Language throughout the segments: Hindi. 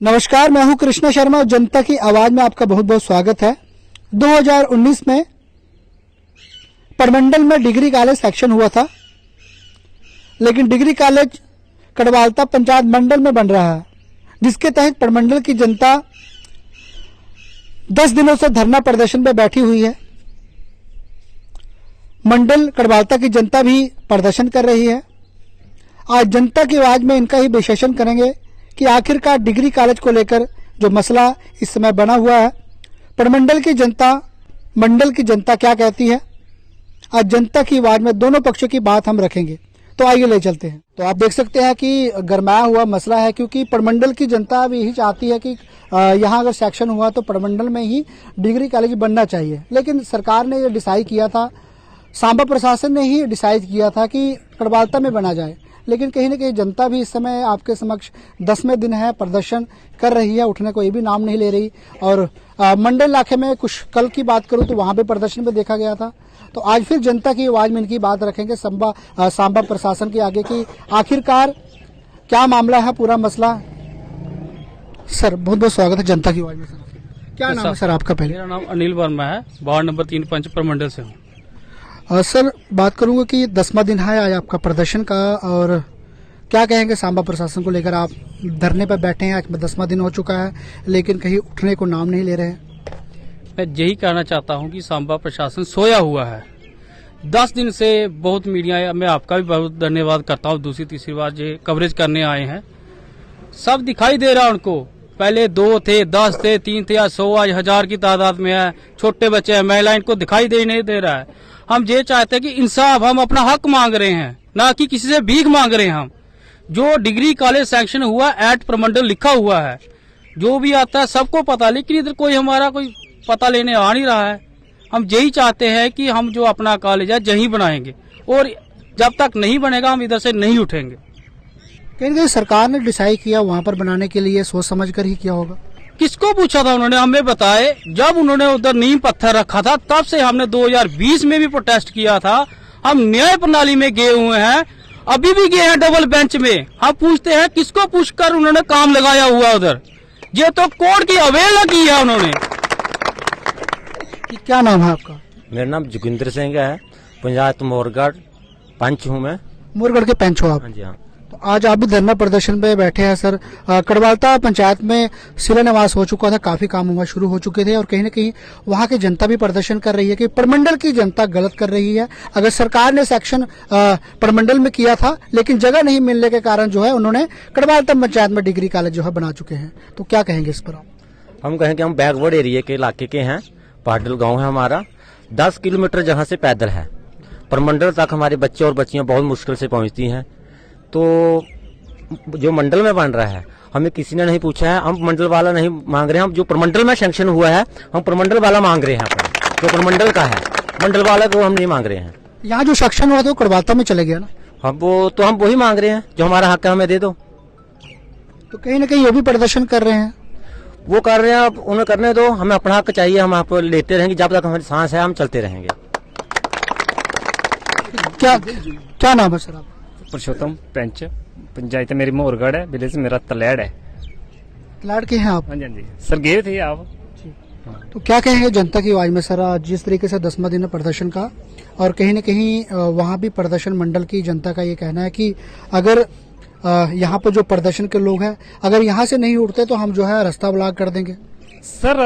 नमस्कार, मैं हूं कृष्णा शर्मा और जनता की आवाज में आपका बहुत बहुत स्वागत है। 2019 में परमंडल में डिग्री कॉलेज सेक्शन हुआ था, लेकिन डिग्री कॉलेज कड़वालता पंचायत मंडल में बन रहा है, जिसके तहत परमंडल की जनता 10 दिनों से धरना प्रदर्शन में बैठी हुई है। मंडल कड़वालता की जनता भी प्रदर्शन कर रही है। आज जनता की आवाज में इनका ही विश्लेषण करेंगे कि आखिरकार डिग्री कॉलेज को लेकर जो मसला इस समय बना हुआ है, परमंडल की जनता, मंडल की जनता क्या कहती है। आज जनता की आवाज में दोनों पक्षों की बात हम रखेंगे, तो आइए ले चलते हैं। तो आप देख सकते हैं कि गरमाया हुआ मसला है, क्योंकि परमंडल की जनता भी यही चाहती है कि यहाँ अगर सेक्शन हुआ तो परमंडल में ही डिग्री कॉलेज बनना चाहिए। लेकिन सरकार ने ये डिसाइड किया था, सांबा प्रशासन ने ही डिसाइड किया था कि कड़वालता में बना जाए। लेकिन कहीं न कहीं जनता भी इस समय आपके समक्ष 10वें दिन है, प्रदर्शन कर रही है, उठने को ये भी नाम नहीं ले रही। और मंडल इलाके में कुछ कल की बात करूं तो वहां पे प्रदर्शन भी देखा गया था। तो आज फिर जनता की आवाज में इनकी बात रखेंगे सांबा प्रशासन के आगे की आखिरकार क्या मामला है, पूरा मसला। सर बहुत बहुत स्वागत है जनता की आवाज में। सर क्या नाम है सर आपका? पहले मेरा नाम अनिल वर्मा है, वार्ड नंबर 3 पंच प्रमंडल से हूँ। सर बात करूंगा कि 10वां दिन है आज आपका प्रदर्शन का, और क्या कहेंगे सांबा प्रशासन को लेकर? आप धरने पर बैठे हैं, आज 10वां दिन हो चुका है, लेकिन कहीं उठने को नाम नहीं ले रहे हैं। मैं यही कहना चाहता हूं कि सांबा प्रशासन सोया हुआ है। 10 दिन से बहुत मीडिया, मैं आपका भी बहुत धन्यवाद करता हूं, दूसरी तीसरी बार जो कवरेज करने आए हैं। सब दिखाई दे रहा उनको, पहले 2 थे, 10 थे, 3 थे, आज 100, आज 1000 की तादाद में है। छोटे बच्चे हैं, महिलाएं, इनको दिखाई नहीं दे रहा है। हम ये चाहते हैं कि इंसाफ, हम अपना हक मांग रहे हैं, ना कि किसी से भीख मांग रहे हैं। हम जो डिग्री कॉलेज सैंक्शन हुआ, एट प्रमंडल लिखा हुआ है, जो भी आता है सबको पता, लेकिन इधर कोई हमारा कोई पता लेने आ नहीं रहा है। हम यही चाहते हैं कि हम जो अपना कॉलेज है यहीं बनाएंगे, और जब तक नहीं बनेगा हम इधर से नहीं उठेंगे। कहीं सरकार ने डिसाइड किया वहाँ पर बनाने के लिए, सोच समझ कर ही किया होगा। किसको पूछा था उन्होंने? हमें बताए, जब उन्होंने उधर नींव पत्थर रखा था तब से हमने 2020 में भी प्रोटेस्ट किया था। हम न्याय प्रणाली में गए हुए हैं, अभी भी गए हैं डबल बेंच में। हम पूछते हैं किसको पूछकर उन्होंने काम लगाया हुआ उधर? ये तो कोर्ट की अवहेलना की है उन्होंने। क्या नाम है आपका? मेरा नाम जोगिंदर सिंह है, पंचायत मोरगढ़ पंच हूँ मैं। मोरगढ़ के पंच हो आप? हाँ जी हाँ। तो आज आप भी धरना प्रदर्शन पे बैठे हैं। सर कड़वालता पंचायत में शिलान्यास हो चुका था, काफी काम हुआ शुरू हो चुके थे, और कहीं न कहीं वहाँ की जनता भी प्रदर्शन कर रही है कि परमंडल की जनता गलत कर रही है। अगर सरकार ने सेक्शन परमंडल में किया था, लेकिन जगह नहीं मिलने के कारण जो है उन्होंने कड़वालता पंचायत में डिग्री कॉलेज जो है बना चुके हैं। तो क्या कहेंगे इस पर आप? हम कहेंगे हम बैकवर्ड एरिया के इलाके के हैं, पाटल गाँव है हमारा। 10 किलोमीटर जहाँ से पैदल है परमंडल तक हमारे बच्चे और बच्चियाँ बहुत मुश्किल से पहुँचती हैं। तो जो मंडल में बन रहा है, हमें किसी ने नहीं पूछा है, हम मंडल वाला नहीं मांग रहे हैं। हम जो प्रमंडल में सैंक्शन हुआ है, हम प्रमंडल वाला मांग रहे हैं। अपना जो प्रमंडल का है, मंडल वाला को हम नहीं मांग रहे हैं। यहाँ जो सेक्शन हुआ था वो कड़वालता में चले गया ना, हम वही मांग रहे हैं, जो हमारा हक है हमें दे दो। तो कहीं न कहीं वो भी प्रदर्शन कर रहे हैं। वो कर रहे हैं, अब उन्हें करने दो, हमें अपना हक चाहिए। हम आप लेते रहेंगे, जब तक हमारी सांस है हम चलते रहेंगे। क्या नाम है सर आप? पुरुषोत्तम पंच, पंचायत मेरी मोरगढ़ है, विलेज मेरा तलैड़ है। तलैड़ के हैं आप? हाँ जी हाँ जी सर, गए थे आप। तो क्या कहेंगे जनता की आवाज में सर, जिस तरीके से 10वां दिन है प्रदर्शन का, और कहीं न कहीं वहाँ भी प्रदर्शन मंडल की जनता का ये कहना है कि अगर यहाँ पर जो प्रदर्शन के लोग हैं, अगर यहाँ से नहीं उठते तो हम जो है रास्ता ब्लॉक कर देंगे। सर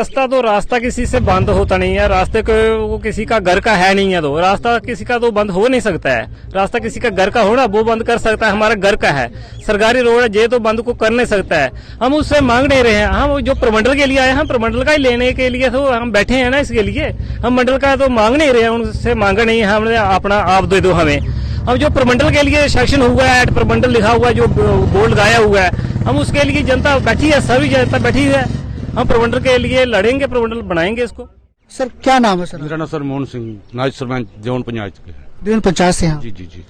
रास्ता किसी से बंद होता नहीं है, रास्ते को वो किसी का घर का है नहीं है, तो रास्ता किसी का तो बंद हो नहीं सकता है। रास्ता किसी का घर का होना वो बंद कर सकता है, हमारा घर का है, सरकारी रोड है, ये तो बंद को कर नहीं सकता है। हम उससे मांग नहीं रहे हैं, हम जो प्रमंडल के लिए आए हैं, प्रमंडल का ही लेने के लिए तो हम बैठे हैं ना, इसके लिए हम मंडल का तो मांग नहीं रहे हैं, उनसे मांगा नहीं है हमने, अपना आप दे दो हमें। हम जो प्रमंडल के लिए सेक्शन हुआ है, एट प्रमंडल लिखा हुआ है, जो बोर्ड लगाया हुआ है, हम उसके लिए जनता बैठी है, सभी जनता बैठी है। हम प्रमंडल के लिए लड़ेंगे, प्रमंडल बनाएंगे इसको। सर क्या नाम है सर? मेरा नाम सर मोहन सिंह, नायब सरपंच देवन पंचायत के। देवन पंचायत से हैं? जी जी जी।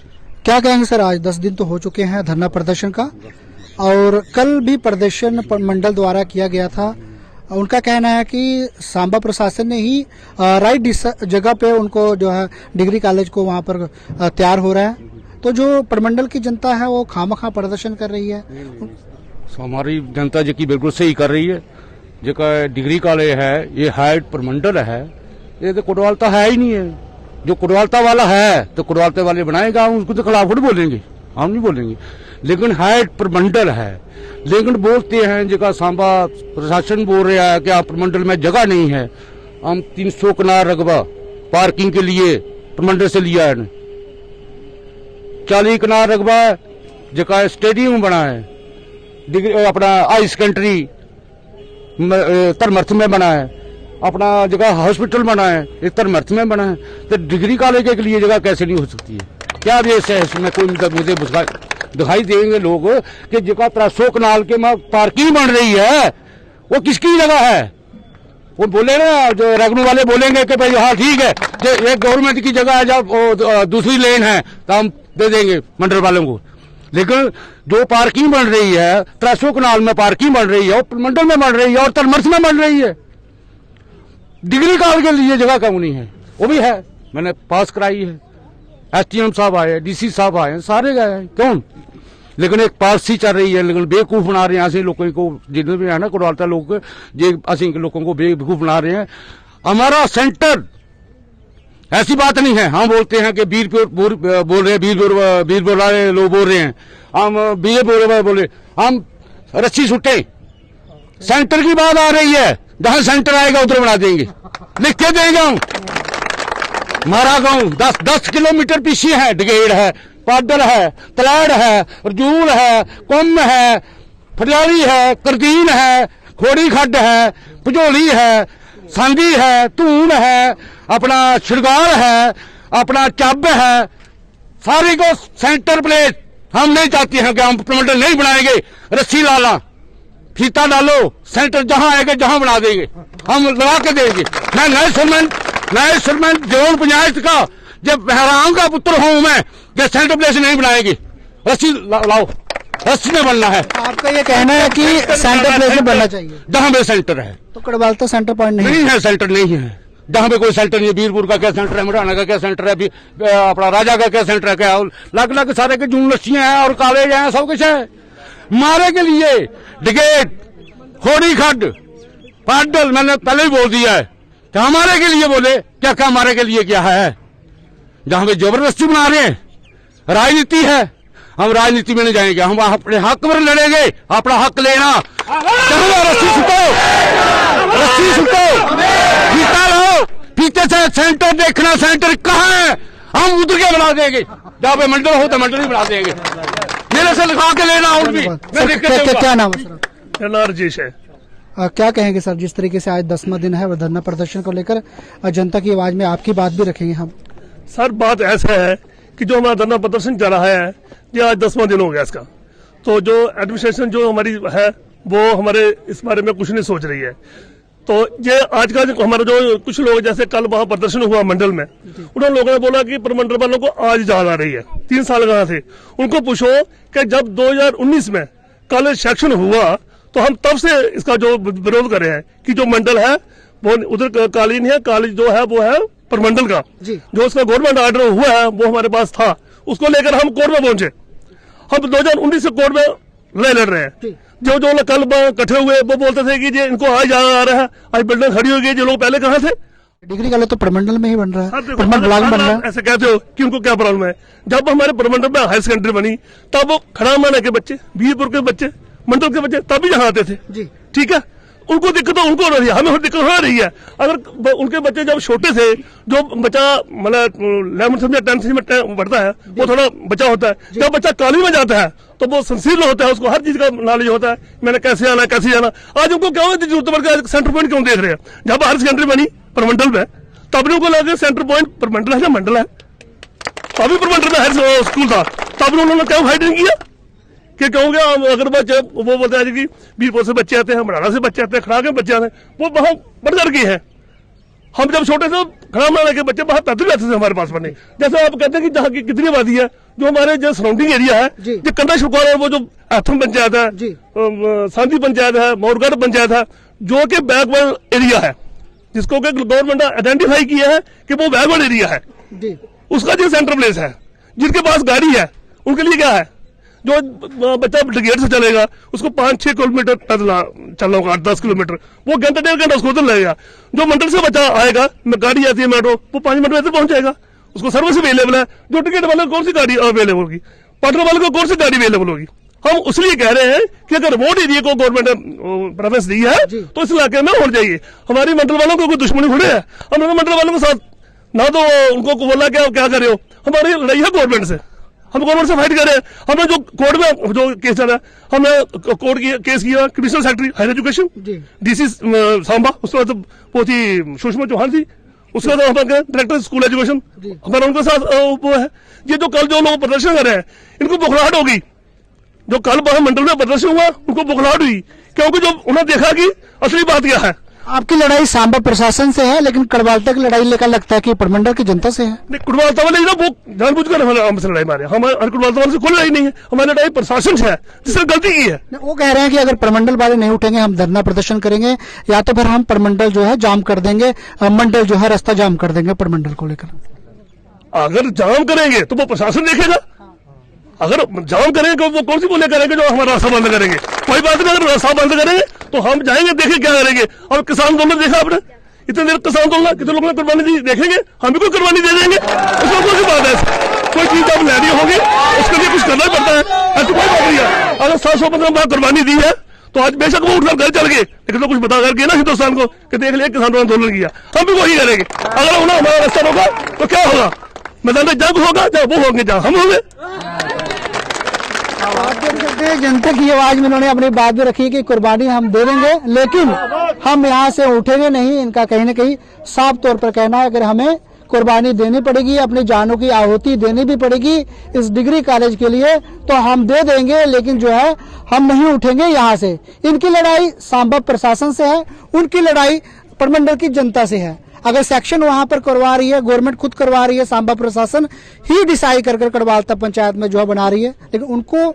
क्या कहेंगे सर, आज 10 दिन तो हो चुके हैं धरना प्रदर्शन का, और कल भी प्रदर्शन मंडल द्वारा किया गया था। उनका कहना है कि सांबा प्रशासन ने ही राइट जगह पे उनको जो है डिग्री कॉलेज को वहाँ पर तैयार हो रहा है। तो जो प्रमंडल की जनता है वो खामखा प्रदर्शन कर रही है। हमारी जनता जी की बिल्कुल सही कर रही है। जो डिग्री कॉलेज है ये हाइट प्रमंडल है, ये तो कुडवालता है ही नहीं है। जो कुडवालता वाला है तो कुडवालते वाले बनाएगा, हम उसको तो खिलाफ थोड़ी बोलेंगे, हम नहीं बोलेंगे। लेकिन हाइट प्रमंडल है, लेकिन बोलते हैं जगह सांबा प्रशासन बोल रहा है कि आप प्रमंडल में जगह नहीं है। हम 300 कनाल रकबा पार्किंग के लिए प्रमंडल से लिया है, 40 कनाल रकबा जगह स्टेडियम बना है, अपना हाई सेकेंडरी तरमर्थ में बना है, अपना जगह हॉस्पिटल बना है एक तरमर्थ में बना है। तो डिग्री कॉलेज के लिए जगह कैसे नहीं हो सकती है? क्या बेस है इसमें? कोई मुझे दिखाई देंगे लोग कि जगह 300 कनाल के में पार्किंग बन रही है, वो किसकी जगह है? वो बोले ना, जो रेवेन्यू वाले बोलेंगे कि भाई हाँ ठीक है, ये गवर्नमेंट की जगह है, जब दूसरी लेन है तो हम दे देंगे मंडल वालों को। लेकिन जो पार्किंग बन रही है 300 कनाल में पार्किंग बन रही है, और मंडल में बन रही है और तरमर्थ में बन रही है। डिग्री कॉलेज के लिए जगह कम नहीं है, वो भी है, मैंने पास कराई है। SDM साहब आए, DC साहब आए, सारे गए हैं, कौन? लेकिन एक पॉलिसी चल रही है, लेकिन बेवकूफ बना रहे हैं ऐसे लोगों को, जितने भी है ना कुडवालता लोग, ये असं लोगों को बेवकूफ बना रहे हैं। हमारा सेंटर ऐसी बात नहीं है, हम बोलते हैं कि बीरपुर बोल रहे हैं, बीरपुर वाले लोग बोल रहे हैं, हम बीरपुर बोले, हम रस्सी सुट्टे। सेंटर की बात आ रही है, जहां सेंटर आएगा उधर बना देंगे, लिख के देंगे हम। हमारा गांव 10 किलोमीटर पीछे है, डगेड़ है, पाडल है, तलैड़ है, रजूल है, कुम है, फरियाली है, करदीन है, खोड़ी खड्ड है, भजोली है, सांदी है, धून है, अपना शिरगार है, अपना चब है, सारी को सेंटर प्लेस। हम नहीं चाहते हैं कि हम प्रमंडल नहीं बनाएंगे, रस्सी लाला फीता डालो, सेंटर जहां आएगा जहां बना देंगे, हम लगा के देंगे। मैं नए सरपंच जोन पंचायत का जब बहराम का पुत्र हूं मैं, कि सेंटर प्लेस नहीं बनाएगी, रस्सी लाओ, रस्सी में बनना है। आपका ये कहना है कि सेंटर प्लेस में बनना चाहिए जहां पे सेंटर है। तो कुडवालता सेंटर पॉइंट नहीं है, सेंटर नहीं है, जहां पे कोई सेंटर नहीं है। बीरपुर का क्या सेंटर है, मुराना का क्या सेंटर है, अपना राजा का क्या सेंटर है, क्या अलग अलग सारे के जून लस्सियां हैं और कॉलेज हैं, सब कुछ है। हमारे के लिए डिगेट, खोड़ी खड्ड, पाडल, मैंने पहले ही बोल दिया है कि हमारे के लिए बोले क्या क्या हमारे के लिए क्या है। जहां पे जबरदस्ती बना रहे हैं, राजनीति है, हम राजनीति में नहीं जाएंगे, हम अपने हक पर लड़ेंगे, अपना हक लेना। रस्सी सुटो, फीता लो, फीते से सेंटर देखना, सेंटर कहाँ है, हम उधर के बना देंगे। जहाँ पे मंडल हो तो मंडल ही बना देंगे, मेरे से लिखा के लेना। और भी क्या नाम है सर? मेरा नाम राजेश है। क्या कहेंगे सर, जिस तरीके से आज 10वां दिन है और धरना प्रदर्शन को लेकर जनता की आवाज में आपकी बात भी रखेंगे हम? सर बात ऐसा है कि जो हमारा धरना प्रदर्चन चल रहा है, ये आज 10वां दिन हो गया इसका। तो जो एडमिनिस्ट्रेशन जो हमारी है वो हमारे इस बारे में कुछ नहीं सोच रही है। तो ये आज का हमारा जो कुछ लोग, जैसे कल वहां प्रदर्शन हुआ मंडल में, उन्होंने लोगों ने बोला कि प्रमंडल वालों को आज याद आ रही है, 3 साल कहाँ थे। उनको पूछो कि जब 2019 में कॉलेज सेक्शन हुआ तो हम तब से इसका जो विरोध कर रहे हैं कि जो मंडल है वो उधर कॉलेज नहीं है, कॉलेज जो है वो है प्रमंडल का। जो उसका गवर्नमेंट ऑर्डर हुआ है वो हमारे पास था, उसको लेकर हम कोर्ट में पहुंचे। हम 2019 से कोर्ट में लड़ रहे हैं। जो कल इकट्ठे हुए वो बोलते थे कि इनको आज आ रहा है, आज बिल्डिंग खड़ी हो गई, जो लोग पहले कहाँ थे। डिग्री कॉलेज तो प्रमंडल में ही बन रहा है, प्रमंडल ब्लॉक में बन रहा है। ऐसे कहते हो कि उनको क्या प्रॉब्लम है? जब हमारे प्रमंडल में हायर सेकेंडरी बनी तब वो खड़ा माना के बच्चे, बीरपुर के बच्चे, मंडल के बच्चे तभी यहाँ आते थे। ठीक है, उनको दिक्कत तो उनको हो रही है, हमें दिक्कत हो रही है। अगर उनके बच्चे जब छोटे थे, जो बच्चा मतलब 11th में 10th में बढ़ता है वो थोड़ा बच्चा होता है, जब बच्चा कॉलेज में जाता है तो वो संसीर्ण होता है, उसको हर चीज का नॉलेज होता है, मैंने कैसे आना कैसे जाना। आज उनको क्या होती जरूरत पड़ गई, सेंटर पॉइंट क्यों देख रहे हैं? जब हायर सेकेंडरी बनी प्रमंडल में तब उनको लगे सेंटर पॉइंट प्रमंडल है या मंडल है, तभी प्रमंडल में हायर स्कूल था, तब उन्होंने क्या फाइट नहीं किया कि कहोगे अगर बच्चे वो बोलते हैं कि बीरपुर से बच्चे आते हैं, मराना से बच्चे आते हैं, खड़ा के बच्चे आते हैं, वो बहुत बढ़ चढ़ गई है। हम जब छोटे थे खड़ा मराना के बच्चे बहुत पैदल रहते थे हमारे पास पढ़ने। जैसे आप कहते हैं कि जहाँ की कितनी आबादी है, जो हमारे जो सराउंडिंग एरिया है, जो कंडा शुक्र है, वो जो आथम पंचायत है, सांदी पंचायत है, मोरगढ़ पंचायत है, जो कि बैकवर्ड एरिया है, जिसको कि गवर्नमेंट ने आइडेंटिफाई किया है कि वो बैकवर्ड एरिया है, उसका जो सेंटर प्लेस है। जिनके पास गाड़ी है उनके लिए क्या है, जो बच्चा ब्रिगेड से चलेगा उसको 5-6 किलोमीटर पैदल चलना होगा, 8-10 किलोमीटर, वो घंटा 1.5 घंटा उसको उधर लगेगा। जो मंडल से बच्चा आएगा, गाड़ी आती है मेट्रो, वो 5 मिनट में इधर पहुंच जाएगा, उसको सर्विस अवेलेबल है। जो टिकट वाले को कौन सी गाड़ी अवेलेबल होगी, पार्टनर वाले को कौन सी गाड़ी अवेलेबल होगी। हम उसलिए कह रहे हैं कि अगर वो एरिया को गवर्नमेंट ने प्रेफरेंस दी है तो इस इलाके में होना चाहिए। हमारी मंडल वालों को कोई दुश्मनी थोड़ी है, हमने मंडल वालों के साथ ना तो उनको बोला क्या कर रहे हो, हमारी लड़ाई है गवर्नमेंट से, हम गवर्नमेंट से फाइट कर रहे हैं। हमने जो कोर्ट में जो केस चला, हमने कोर्ट की केस किया, commissioner secretary higher education DC Samba, उसके बाद वो थी सुषमा चौहान थी, उसके बाद हमारे डायरेक्टर स्कूल एजुकेशन, हमारा उनके साथ वो है। ये जो कल जो लोग प्रदर्शन कर रहे हैं इनको बुखलाहट होगी, जो कल मंडल में प्रदर्शन हुआ उनको बुखलाहट हुई, क्योंकि जो उन्होंने देखा कि असली बात क्या है। आपकी लड़ाई सांबा प्रशासन से है, लेकिन कड़वालता की लड़ाई लेकर लगता है कि प्रमंडल की जनता से है। नहीं, कड़वालता वाले ना वो जानबूझकर हमसे लड़ाई मारे, हमारे कड़वालता वाले से कोई लड़ाई नहीं है, हमारी लड़ाई प्रशासन से है जिसने गलती की है। वो कह रहे हैं कि अगर प्रमंडल वाले नहीं उठेंगे हम धरना प्रदर्शन करेंगे, या तो फिर हम प्रमंडल जो है जाम कर देंगे, मंडल जो है रास्ता जाम कर देंगे प्रमंडल को लेकर। अगर जाम करेंगे तो वो प्रशासन देखेगा, अगर जाम करेंगे वो कौन सी बोले करेंगे जो हमारा रास्ता बंद करेंगे। कोई बात नहीं, अगर रास्ता बंद करेंगे तो हम जाएंगे, देखें क्या करेंगे। और किसान आंदोलन देखा आपने, इतने देर किसान आंदोलन कितने लोगों ने कुर्बानी दी, देखेंगे हम भी कोई कुर्बानी दे देंगे, उसमें कौन सी बात है। कोई चीज जब लहरी होगी उसके लिए कुछ करना ही पड़ता है, ऐसी कोई बात नहीं है। अगर 715 कुर्बानी दी है तो आज बेशक वो उठकर घर चल गए, लेकिन तो कुछ बता करके ना हिंदुस्तान को कि देख लिया किसान आंदोलन किया, हम भी वही करेंगे। अगर उन्हें हमारा रास्ता रोका तो क्या होगा, मैदान में जंग होगा, जहाँ वो होंगे जहाँ हम होंगे। आप देख सकते हैं जनता की आवाज में इन्होंने अपनी बात भी रखी कि कुर्बानी हम दे देंगे, लेकिन हम यहाँ से उठेंगे नहीं। इनका कहीं न कहीं साफ तौर पर कहना है अगर हमें कुर्बानी देनी पड़ेगी, अपनी जानों की आहुति देनी भी पड़ेगी इस डिग्री कॉलेज के लिए, तो हम दे देंगे, लेकिन जो है हम नहीं उठेंगे यहाँ से। इनकी लड़ाई सांबा प्रशासन से है, उनकी लड़ाई प्रमंडल की जनता से है। अगर सेक्शन वहां पर करवा रही है, गवर्नमेंट खुद करवा रही है, सांबा प्रशासन ही डिसाइड कर कड़वालता पंचायत में जो है बना रही है, लेकिन उनको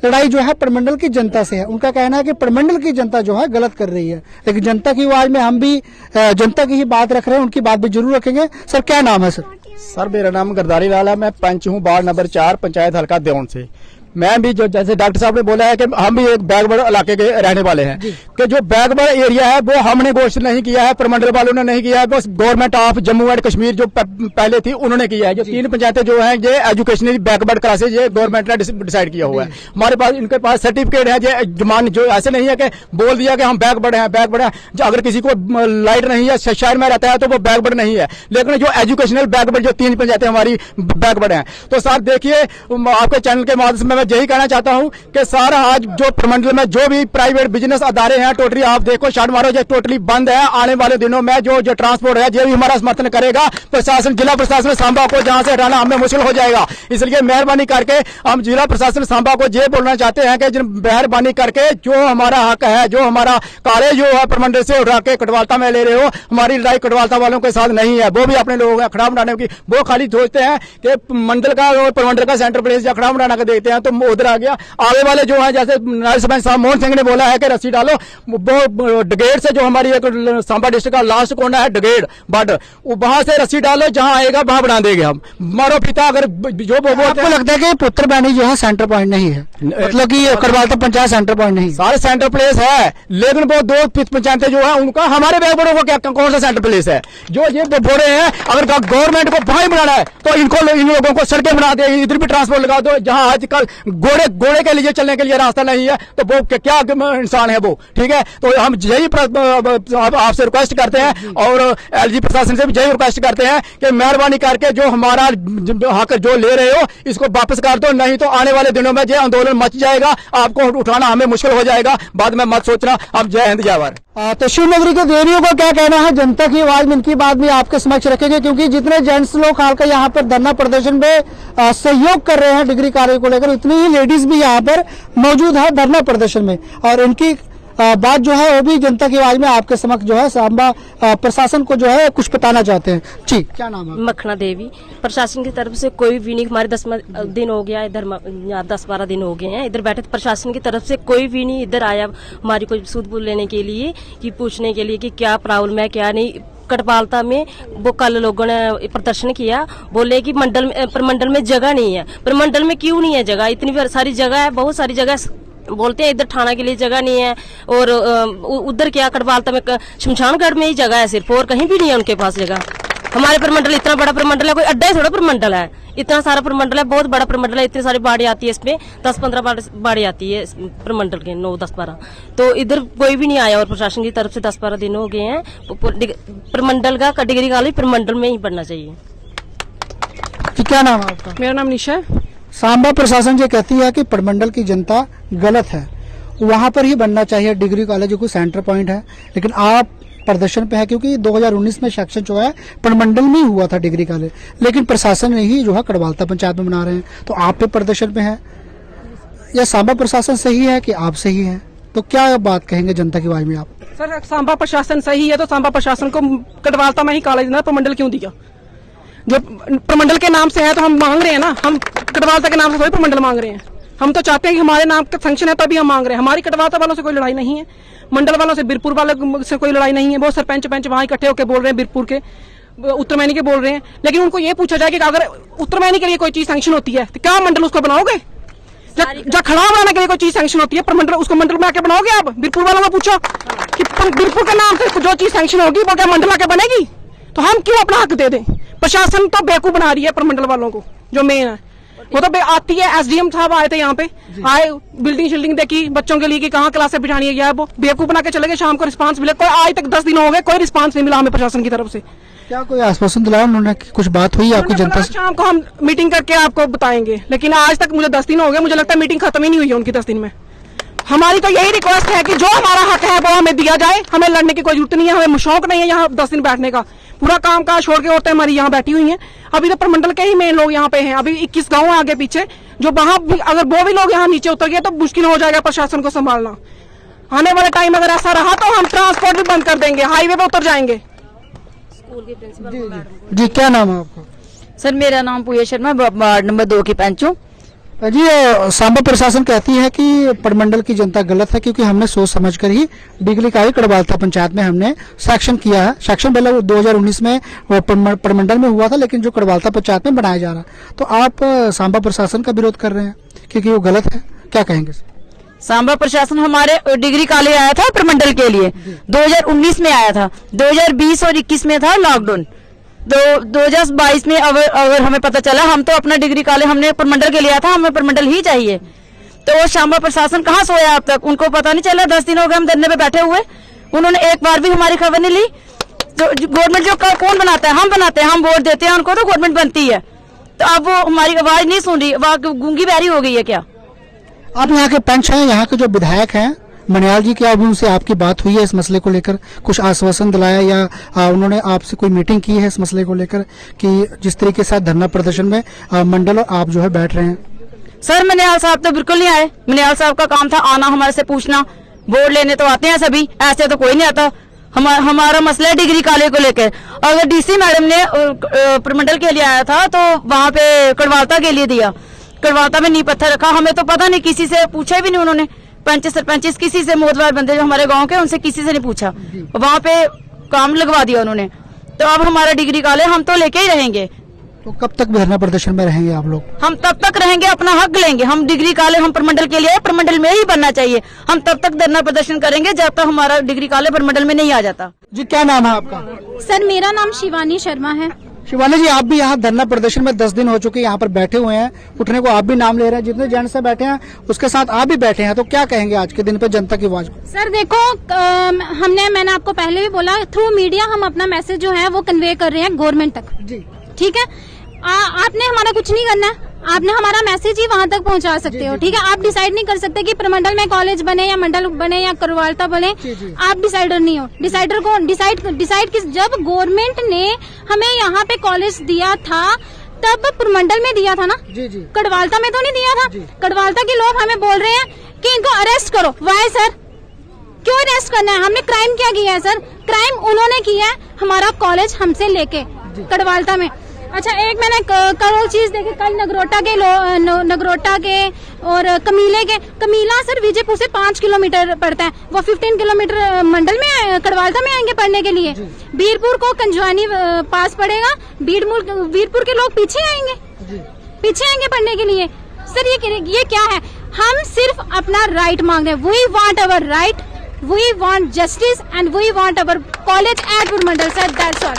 लड़ाई जो है प्रमंडल की जनता से है। उनका कहना है कि प्रमंडल की जनता जो है गलत कर रही है, लेकिन जनता की आवाज में हम भी जनता की ही बात रख रहे हैं, उनकी बात भी जरूर रखेंगे। सर क्या नाम है? सर मेरा नाम गरदारी लाल है, मैं पंच हूँ वार्ड नंबर 4 पंचायत हल्का देवन से। मैं भी जो जैसे डॉक्टर साहब ने बोला है कि हम भी एक बैकवर्ड इलाके के रहने वाले हैं, कि जो बैकवर्ड एरिया है वो हमने घोषित नहीं किया है, प्रमंडल वालों ने नहीं किया है, बस government of Jammu and Kashmir जो पहले थी उन्होंने किया है। जो 3 पंचायतें जो हैं ये एजुकेशनल बैकवर्ड क्लासेज ये गवर्नमेंट ने डिसाइड किया हुआ है। हमारे पास इनके पास सर्टिफिकेट है, जो ऐसे नहीं है कि बोल दिया कि हम बैकवर्ड हैं। अगर किसी को लाइट नहीं है, शहर में रहता है तो वो बैकवर्ड नहीं है, लेकिन जो एजुकेशनल बैकवर्ड जो 3 पंचायतें हमारी बैकवर्ड हैं। तो सर देखिए, आपके चैनल के माध्यम से मैं यही कहना चाहता हूं कि सारा आज जो प्रमंडल में जो भी प्राइवेट बिजनेस अदारे हैं टोटली आप देखो शट मारो, जो टोटली बंद है। आने वाले दिनों में जो ट्रांसपोर्ट है ये भी हमारा समर्थन करेगा। प्रशासन जिला प्रशासन सांबा को जहां से हटाना हमें मुश्किल हो जाएगा, इसलिए मेहरबानी करके हम जिला प्रशासन सांबा को ये बोलना चाहते हैं कि मेहरबानी करके जो हमारा हक है, जो हमारा कार्य जो है प्रमंडल से उठा के कटवालता में ले रहे हो, हमारी लड़ाई कटवालता वालों के साथ नहीं है। वो भी अपने लोग अखड़ा बनाने की वो खाली सोचते हैं कि मंडल का और प्रमंडल का सेंटर प्लेस अखड़ा बनाना का देखते हैं तो उधर आ गया। आगे वाले जो है जैसे सरपंच साहब मोहन सिंह ने बोला है कि रस्सी डालो, वो डगेड़ से जो हमारी एक सांबा डिस्ट्रिक्ट का लास्ट कोना है डगेड़ बट वहां से रस्सी डालो, जहां आएगा वहां बना देंगे हम। मारो पिता अगर जो आपको लगता है कि पुत्र बैनी जो है सेंटर पॉइंट नहीं है, मतलब कि करवालता पंचायत सेंटर पॉइंट नहीं, सारे सेंटर प्लेस है, लेकिन वो 2 पंचायतें जो है उनका हमारे बैकवर्डों को क्या कौन सा सेंटर प्लेस है जो ये बोले हैं। अगर गवर्नमेंट को वहां बनाना है तो इन लोगों को सड़कें बना दे, इधर भी ट्रांसपोर्ट लगा दो। जहां आजकल घोड़े के लिए चलने के लिए रास्ता नहीं है तो वो क्या इंसान है वो, ठीक है। तो हम यही आपसे रिक्वेस्ट करते हैं और एलजी प्रशासन से भी यही रिक्वेस्ट करते हैं कि मेहरबानी करके जो हमारा हक जो ले रहे हो इसको वापस कर दो, नहीं तो आने वाले दिनों में ये आंदोलन मच जाएगा, आपको उठाना हमें मुश्किल हो जाएगा। बाद में मत सोचना। अब जय हिंद जय भारत। तो शिवनगरी के देवियों को क्या कहना है, जनता की आवाज में इनकी बात भी आपके समक्ष रखेंगे, क्योंकि जितने जेंट्स लोग हाल का यहाँ पर धरना प्रदर्शन में सहयोग कर रहे हैं डिग्री कार्य को लेकर, उतनी ही लेडीज भी यहाँ पर मौजूद है धरना प्रदर्शन में, और इनकी बात जो है वो भी जनता की आवाज में आपके समक्ष जो है सांबा प्रशासन को जो है कुछ बताना चाहते हैं। जी, क्या नाम है? मखना देवी। प्रशासन की तरफ से कोई भी नहीं, हमारे 10 दिन हो गया इधर, 10-12 दिन हो गए हैं इधर बैठे। प्रशासन की तरफ से कोई भी नहीं इधर आया हमारी कोई सूद लेने के लिए, कि पूछने के लिए कि क्या प्रॉब्लम है क्या नहीं। कटपालता में वो कल लोगों ने प्रदर्शन किया, बोले कि प्रमंडल में जगह नहीं है। प्रमंडल में क्यों नहीं है जगह? इतनी सारी जगह है, बहुत सारी जगह। बोलते हैं इधर थाना के लिए जगह नहीं है, और उधर क्या कटपालता में शमशानगढ़ में ही जगह है सिर्फ, और कहीं भी नहीं है उनके पास जगह। हमारे प्रमंडल इतना बड़ा प्रमंडल है, कोई अड्डा ही थोड़ा प्रमंडल है, इतना सारा प्रमंडल है, बहुत बड़ा प्रमंडल है। इतनी सारी बाड़ी आती है इसमें, 10-15 बाड़ी आती है प्रमंडल के, 9-10-12। तो इधर कोई भी नहीं आया, और प्रशासन की तरफ से 10-12 दिन हो गए हैं। प्रमंडल का डिग्री कॉलेज प्रमंडल में ही बनना चाहिए। क्या नाम है आपका? मेरा नाम निशा है। सांबा प्रशासन ये कहती है कि प्रमंडल की जनता गलत है, वहां पर ही बनना चाहिए डिग्री कॉलेज, जो कोई सेंटर पॉइंट है। लेकिन आप प्रदर्शन पे है क्योंकि 2019 में सेक्शन जो है प्रमंडल में ही हुआ था डिग्री कॉलेज, लेकिन प्रशासन ने ही जो है कड़वालता पंचायत में बना रहे हैं। तो आप पे प्रदर्शन पे है, या सांबा प्रशासन सही है कि आप सही है? तो क्या बात कहेंगे जनता की आवाज में आप? सर, सांबा प्रशासन सही है तो सांबा प्रशासन को कटवालता में ही कॉलेज ना प्रमंडल क्यों दिया? जो प्रमंडल के नाम से है तो हम मांग रहे हैं ना, हम कटवालता के नाम से थोड़ी प्रमंडल मांग रहे हैं। हम तो चाहते हैं कि हमारे नाम का फंक्शन है तभी हम मांग रहे हैं। हमारी कटवालता वालों से कोई लड़ाई नहीं है, मंडल वालों से, बीरपुर वालों से कोई लड़ाई नहीं है। बहुत सरपंच वहां इकट्ठे होकर बोल रहे हैं, बीरपुर के, उत्तरमैनी के बोल रहे हैं। लेकिन उनको ये पूछा जाए कि अगर उत्तरमैनी के लिए कोई चीज सैंक्शन होती है तो क्या मंडल उसको बनाओगे? जब खड़ा बनाने के लिए कोई चीज सैंक्शन होती है प्रमंडल, उसको मंडल में आके बनाओगे आप? बीरपुर वालों को पूछो कि बीरपुर के नाम से जो चीज सैंक्शन होगी वो क्या मंडल आके बनेगी? तो हम क्यों अपना हक दे दें? प्रशासन तो बेवकूफ बना रही है प्रमंडल वालों को, जो मेन है वो तो आती है। एसडीएम साहब आए थे यहाँ पे, आए, बिल्डिंग शिल्डिंग देखी बच्चों के लिए कि कहाँ क्लासें बिठानी है, या वो बेवकूफ बना के चले गए। शाम को रिस्पांस मिले, कोई आज तक 10 दिन हो गए, कोई रिस्पांस नहीं मिला हमें प्रशासन की तरफ से। क्या कोई आश्वासन दिलाया उन्होंने? कुछ बात हुई आपकी जनता से? शाम को हम मीटिंग करके आपको बताएंगे, लेकिन आज तक मुझे 10 दिन हो गए, मुझे लगता है मीटिंग खत्म ही नहीं हुई है उनकी 10 दिन में। हमारी तो यही रिक्वेस्ट है कि जो हमारा हक है वो हमें दिया जाए। हमें लड़ने की कोई जरूरत नहीं है, हमें शौक नहीं है यहाँ 10 दिन बैठने का। पूरा काम काज छोड़ के औरतें हमारी यहाँ बैठी हुई हैं। अभी तो प्रमंडल के ही मेन लोग यहाँ पे हैं, अभी 21 गाँव आगे पीछे, जो वहां भी अगर वो भी लोग यहाँ नीचे उतर गए तो मुश्किल हो जाएगा प्रशासन को संभालना। आने वाले टाइम अगर ऐसा रहा तो हम ट्रांसपोर्ट भी बंद कर देंगे, हाईवे पे उतर जाएंगे। जी, क्या नाम है आपका? सर, मेरा नाम पूजा शर्मा, वार्ड नंबर 2 की पंच हूँ। जी, सांबा प्रशासन कहती है कि प्रमंडल की जनता गलत है क्योंकि हमने सोच समझकर ही डिग्री कॉलेज कड़वालता पंचायत में हमने सेक्शन किया है। सेक्शन पहले 2019 में प्रमंडल में हुआ था, लेकिन जो कड़वालता पंचायत में बनाया जा रहा है। तो आप सांबा प्रशासन का विरोध कर रहे हैं क्योंकि वो गलत है, क्या कहेंगे? सांबा प्रशासन हमारे डिग्री कॉलेज आया था प्रमंडल के लिए, 2019 में आया था। 2020 और 21 में था लॉकडाउन। 2022 में अगर हमें पता चला, हम तो अपना डिग्री कॉलेज हमने प्रमंडल के लिया था, हमें प्रमंडल ही चाहिए। तो वो सांबा प्रशासन कहाँ सोया अब तक? उनको पता नहीं चला। 10 दिन हो गए हम धरने पे बैठे हुए, उन्होंने एक बार भी हमारी खबर नहीं ली। तो गवर्नमेंट जो कौन बनाता है? हम बनाते हैं, हम वोट देते हैं उनको, तो गवर्नमेंट बनती है। तो अब वो हमारी आवाज नहीं सुन रही, गूंगी बहरी हो गई है क्या? आप यहाँ के पंच हैं, यहाँ के जो विधायक हैं मनियाल जी, क्या अभी उनसे आपकी बात हुई है इस मसले को लेकर? कुछ आश्वासन दिलाया या उन्होंने आपसे कोई मीटिंग की है इस मसले को लेकर कि जिस तरीके से धरना प्रदर्शन में मंडल और आप जो है बैठ रहे हैं? सर, मनियाल साहब तो बिल्कुल नहीं आए। मनियाल साहब का काम था आना, हमारे से पूछना। वोट लेने तो आते हैं सभी, ऐसे तो कोई नहीं आता। हमारा मसला है डिग्री कॉलेज को लेकर। अगर डीसी मैडम ने प्रमंडल के लिए आया था तो वहाँ पे कड़वालता के लिए दिया, कड़वालता में नींव पत्थर रखा। हमें तो पता नहीं, किसी से पूछा भी नहीं उन्होंने। पंच सरपंच किसी से, मोतबार बंदे जो हमारे गांव के, उनसे किसी से नहीं पूछा, वहाँ पे काम लगवा दिया उन्होंने। तो अब हमारा डिग्री कॉलेज हम तो लेके ही रहेंगे। तो कब तक धरना प्रदर्शन में रहेंगे आप लोग? हम तब तक रहेंगे, अपना हक लेंगे। हम डिग्री कॉलेज हम प्रमंडल के लिए, प्रमंडल में ही बनना चाहिए। हम तब तक धरना प्रदर्शन करेंगे जब तक हमारा डिग्री कॉलेज प्रमंडल में नहीं आ जाता। जी, क्या नाम है आपका? सर, मेरा नाम शिवानी शर्मा है। शिवानी जी, आप भी यहाँ धरना प्रदर्शन में 10 दिन हो चुके हैं, यहाँ पर बैठे हुए हैं, उठने को आप भी नाम ले रहे हैं। जितने जेंट्स से बैठे हैं उसके साथ आप भी बैठे हैं, तो क्या कहेंगे आज के दिन पे जनता की आवाज को? सर देखो, मैंने आपको पहले भी बोला, थ्रू मीडिया हम अपना मैसेज जो है वो कन्वे कर रहे हैं गवर्नमेंट तक। जी, ठीक है। आपने हमारा कुछ नहीं करना है, आपने हमारा मैसेज ही वहाँ तक पहुँचा सकते हो। ठीक है, आप डिसाइड नहीं कर सकते कि प्रमंडल में कॉलेज बने या मंडल बने या करवालता बने। आप डिसाइडर नहीं हो। डिसाइडर कौन? डिसाइड किस? जब गवर्नमेंट ने हमें यहाँ पे कॉलेज दिया था तब प्रमंडल में दिया था ना, कड़वालता में तो नहीं दिया था। कड़वालता के लोग हमें बोल रहे हैं कि इनको अरेस्ट करो। Why sir? अरेस्ट करना है। हमने क्राइम क्या किया है सर? क्राइम उन्होंने किया है हमारा कॉलेज हमसे लेके कड़वालता में। अच्छा, एक मैंने करोड़ चीज देखी कल नगरोटा के और कमीला सर विजयपुर से 5 किलोमीटर पड़ता है, वो 15 किलोमीटर मंडल में कड़वालता में आएंगे पढ़ने के लिए। बीरपुर को कंजवानी पास पड़ेगा, बीरपुर के लोग पीछे आएंगे पढ़ने के लिए। सर ये क्या है? हम सिर्फ अपना राइट मांग रहे हैं। We want our right, we want justice and we want our college at Mandal sir, that's all.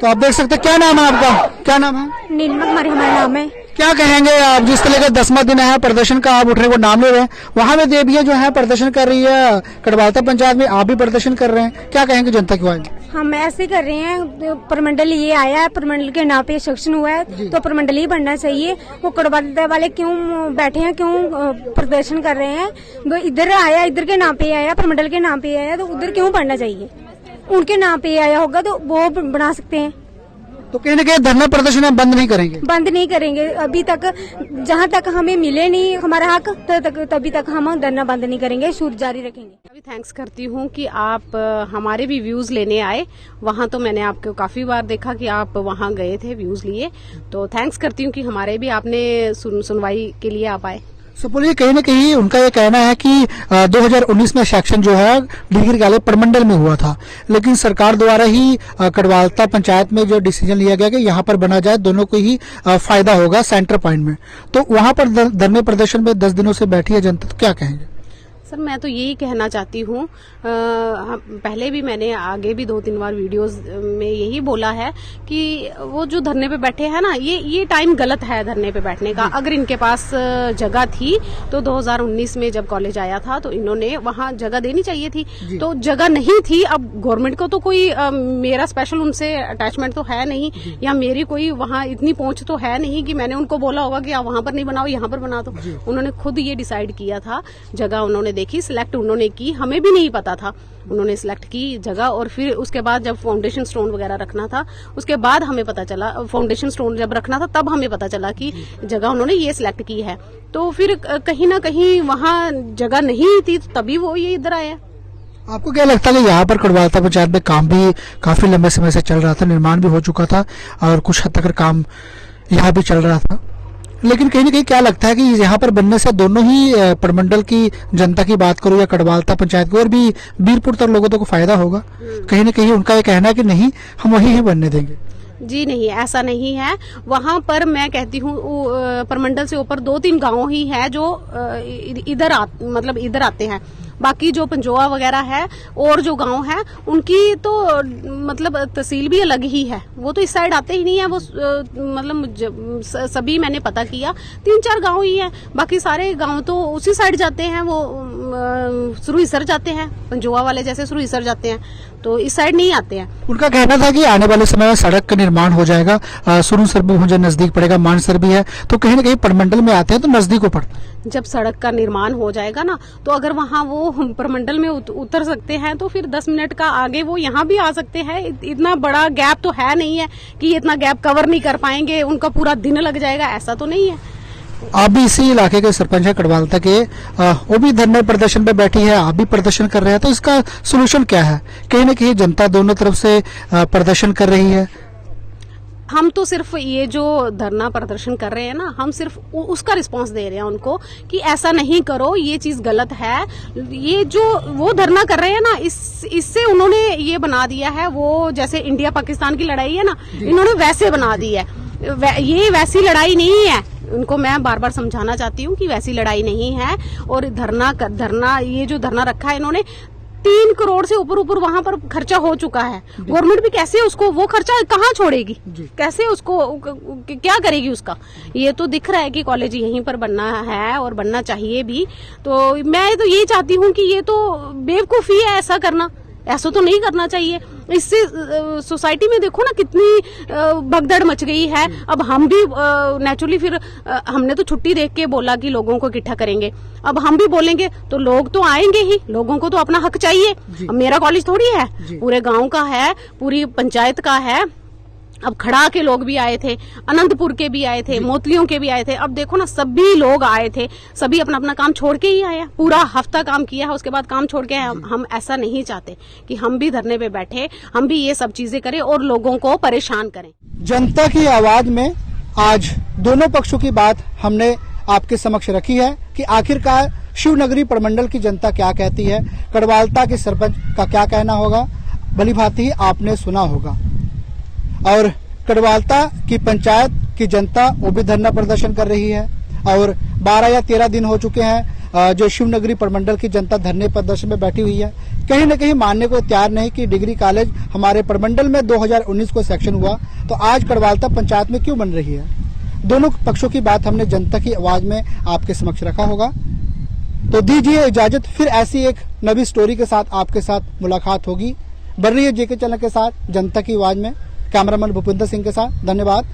तो आप देख सकते हैं, क्या नाम है आपका? क्या नाम है? नीलमा कुमारी हमारा नाम है। क्या कहेंगे आप, जिस तरह का 10वां दिन है प्रदर्शन का, आप उठने को नाम ले रहे हैं, वहाँ में देविया जो है प्रदर्शन कर रही है, कड़वालता पंचायत में आप भी प्रदर्शन कर रहे हैं, क्या कहेंगे जनता की आवाज? हम ऐसे कर रहे हैं, प्रमंडल ये आया है, प्रमंडल के नाम पे सेक्शन हुआ है तो प्रमंडल ही बनना चाहिए। वो कड़वालता वाले क्यों बैठे हैं, क्यों प्रदर्शन कर रहे हैं? वो इधर आया, इधर के नाम पे आया, प्रमंडल के नाम पे आया, तो उधर क्यों बनना चाहिए? उनके नाम पे आया होगा तो वो बना सकते हैं। तो कहीं ना कहीं धरना प्रदर्शन हम बंद नहीं करेंगे अभी तक जहाँ तक हमें मिले नहीं हमारा हक, तभी तक हम धरना बंद नहीं करेंगे, शूट जारी रखेंगे। अभी थैंक्स करती हूँ कि आप हमारे भी व्यूज लेने आए। वहाँ तो मैंने आपको काफी बार देखा कि आप वहाँ गए थे, व्यूज लिए, तो थैंक्स करती हूँ कि हमारे भी आपने सुनवाई के लिए आप आए। सुपुल, कहीं ना कहीं उनका ये कहना है कि 2019 में सेक्शन जो है डिग्री कॉलेज प्रमंडल में हुआ था, लेकिन सरकार द्वारा ही कड़वालता पंचायत में जो डिसीजन लिया गया कि यहाँ पर बना जाए, दोनों को ही फायदा होगा सेंटर पॉइंट में। तो वहाँ पर धरने प्रदर्शन में 10 दिनों से बैठी है जनता, तो क्या कहेंगे? सर मैं तो यही कहना चाहती हूँ, पहले भी मैंने आगे भी 2-3 बार वीडियोस में यही बोला है कि वो जो धरने पे बैठे हैं ना, ये टाइम गलत है धरने पे बैठने का। अगर इनके पास जगह थी तो 2019 में जब कॉलेज आया था तो इन्होंने वहाँ जगह देनी चाहिए थी, तो जगह नहीं थी। अब गवर्नमेंट को तो कोई मेरा स्पेशल उनसे अटैचमेंट तो है नहीं, या मेरी कोई वहाँ इतनी पहुंच तो है नहीं कि मैंने उनको बोला होगा कि आप वहाँ पर नहीं बनाओ, यहाँ पर बना दो। उन्होंने खुद ये डिसाइड किया था, जगह उन्होंने देखी, सिलेक्ट उन्होंने की, हमें भी नहीं पता था, उन्होंने सिलेक्ट की जगह। और फिर उसके बाद जब फाउंडेशन स्टोन वगैरह रखना था, उसके बाद हमें पता चला, फाउंडेशन स्टोन जब रखना था तब हमें पता चला कि जगह उन्होंने ये सिलेक्ट की है। तो फिर कहीं ना कहीं वहाँ जगह नहीं थी, तभी वो ये इधर आया। आपको क्या लगता है कि यहाँ पर कड़वालता पंचायत में काम भी काफी लंबे समय से चल रहा था, निर्माण भी हो चुका था और कुछ हद तक काम यहाँ भी चल रहा था, लेकिन कहीं ना कहीं क्या लगता है कि यहाँ पर बनने से दोनों ही प्रमंडल की जनता की बात करूँ या कड़वालता पंचायत की और भी बीरपुर तक लोगों को फायदा होगा? कहीं ना कहीं उनका ये कहना है कि नहीं, हम वही ही बनने देंगे। जी नहीं, ऐसा नहीं है। वहाँ पर मैं कहती हूँ प्रमंडल से ऊपर 2-3 गांव ही है जो इधर आते हैं। बाकी जो पंजोआ वगैरह है और जो गांव है उनकी तो मतलब तहसील भी अलग ही है, वो तो इस साइड आते ही नहीं है। वो मतलब सभी मैंने पता किया 3-4 गांव ही है, बाकी सारे गांव तो उसी साइड जाते हैं, वो सुरहिसर जाते हैं, पंजोआ वाले जैसे सुरहिसर जाते हैं, तो इस साइड नहीं आते हैं। उनका कहना था कि आने वाले समय में सड़क का निर्माण हो जाएगा, सुरहिसर भी मुझे नजदीक पड़ेगा, मानसर भी है, तो कहीं ना कहीं प्रमंडल में आते हैं तो नजदीक हो पड़ता है। जब सड़क का निर्माण हो जाएगा ना, तो अगर वहाँ वो प्रमंडल में उतर सकते हैं तो फिर 10 मिनट का आगे वो यहाँ भी आ सकते हैं। इतना बड़ा गैप तो है नहीं है कि ये इतना गैप कवर नहीं कर पाएंगे, उनका पूरा दिन लग जाएगा, ऐसा तो नहीं है। आप भी इसी इलाके के सरपंच है कड़वालता के, वो भी धरने प्रदर्शन पे बैठी है, आप भी प्रदर्शन कर रहे हैं, तो इसका सोल्यूशन क्या है? कहीं ना कहीं जनता दोनों तरफ से प्रदर्शन कर रही है। हम तो सिर्फ ये जो धरना प्रदर्शन कर रहे हैं ना, हम सिर्फ उसका रिस्पांस दे रहे हैं उनको कि ऐसा नहीं करो, ये चीज गलत है। ये जो वो धरना कर रहे हैं ना, इससे उन्होंने ये बना दिया है, वो जैसे इंडिया पाकिस्तान की लड़ाई है ना, इन्होंने वैसे बना दी है। ये वैसी लड़ाई नहीं है, उनको मैं बार बार समझाना चाहती हूँ कि वैसी लड़ाई नहीं है। और धरना ये जो धरना रखा है इन्होंने, 3 करोड़ से ऊपर वहां पर खर्चा हो चुका है। गवर्नमेंट भी कैसे उसको वो खर्चा कहाँ छोड़ेगी, कैसे उसको क्या करेगी उसका? ये तो दिख रहा है कि कॉलेज यहीं पर बनना है और बनना चाहिए भी। तो मैं तो यही चाहती हूँ कि ये तो बेवकूफी है ऐसा करना, ऐसा तो नहीं करना चाहिए। इससे सोसाइटी में देखो ना कितनी भगदड़ मच गई है। अब हम भी नेचुरली फिर हमने तो छुट्टी देख के बोला कि लोगों को इकट्ठा करेंगे, अब हम भी बोलेंगे तो लोग तो आएंगे ही, लोगों को तो अपना हक चाहिए। अब मेरा कॉलेज थोड़ी है, पूरे गांव का है, पूरी पंचायत का है, अब खड़ा के लोग भी आए थे, अनंतपुर के भी आए थे, मोतलियों के भी आए थे। अब देखो ना, सभी लोग आए थे, सभी अपना अपना काम छोड़ के ही आए। पूरा हफ्ता काम किया है, उसके बाद काम छोड़ के हम ऐसा नहीं चाहते कि हम भी धरने पे बैठे, हम भी ये सब चीजें करें और लोगों को परेशान करें। जनता की आवाज में आज दोनों पक्षों की बात हमने आपके समक्ष रखी है कि आखिरकार शिवनगरी प्रमंडल की जनता क्या कहती है, कड़वालता के सरपंच का क्या कहना होगा, भली भांति आपने सुना होगा। और कड़वालता की पंचायत की जनता वो भी धरना प्रदर्शन कर रही है और 12 या 13 दिन हो चुके हैं जो शिवनगरी प्रमंडल की जनता धरने प्रदर्शन में बैठी हुई है। कहीं न कहीं मानने को तैयार नहीं कि डिग्री कॉलेज हमारे प्रमंडल में 2019 को सेक्शन हुआ तो आज कड़वालता पंचायत में क्यों बन रही है। दोनों पक्षों की बात हमने जनता की आवाज में आपके समक्ष रखा होगा। तो दीजिए इजाजत, फिर ऐसी एक नवी स्टोरी के साथ आपके साथ मुलाकात होगी। बन रही है जेके चैनल के साथ जनता की आवाज में। कैमरामैन भूपिंदर सिंह के साथ धन्यवाद।